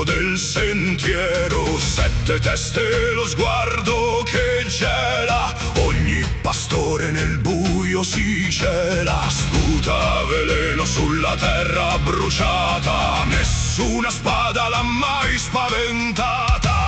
buio del sentiero, sette teste, lo sguardo che gela. Ogni pastore nel buio si cela. Sputa veleno sulla terra bruciata, nessuna spada l'ha mai spaventata.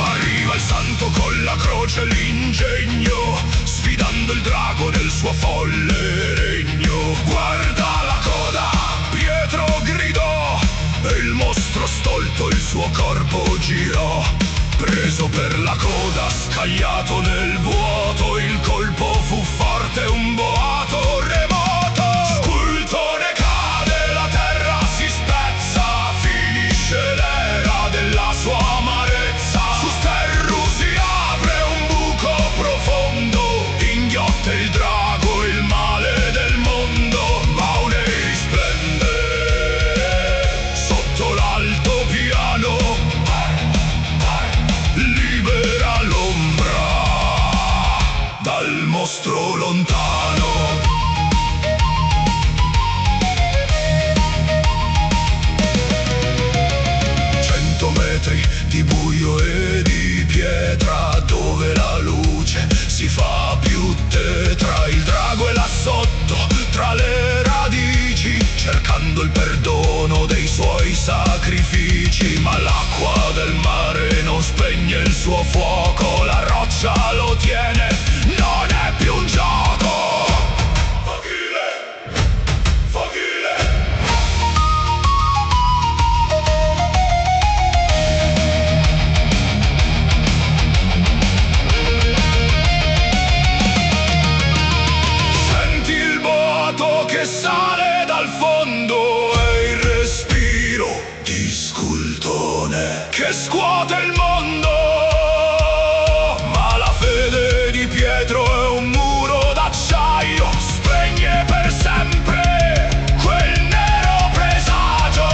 Arriva il santo con la croce e l'ingegno, sfidando il drago nel suo folle regno. Guarda la coda, Pietro gridò, e il mostro stolto il suo corpo girò. Preso per la coda, scagliato nel vuoto, il colpo fu forte, un boato remoto. Scultore cade, la terra si spezza, finisce l'era della sua amarezza. Su Sterru si apre un buco profondo, inghiotte il drago, il male del mondo. Maune risplende sotto l'altopiano, libera l'ombra dal mostro lontano. 100 metri di buio e di pietra, dove la luce si fa più tetra. Il drago è là sotto, tra le radici, cercando il perdono dei suoi sacrifici. Ma l'acqua del mare non spegne il suo fuoco, la roccia lo tiene, non è più un gioco. Fuochile, fuochile. Senti il boato che sale dal fondo e il respiro di Scultone che scuote il mondo. Ma la fede di Pietro è un muro d'acciaio, spegne per sempre quel nero presagio.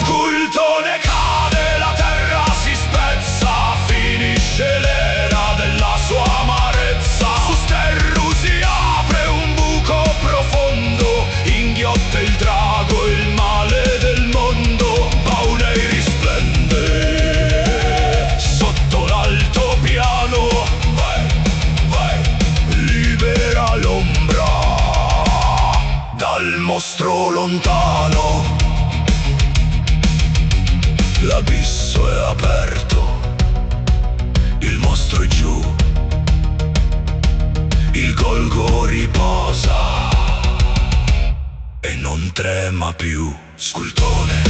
Scultone cade, la terra si spezza, finisce l'era della sua amarezza. Su Sterru si apre un buco profondo, inghiotte il drago, il male del mondo. Maunei risplende sotto l'altopiano, vai, vai, libera l'ombra dal mostro lontano. L'abisso è aperto, il mostro è giù, il Golgo riposa e non trema più. Scultone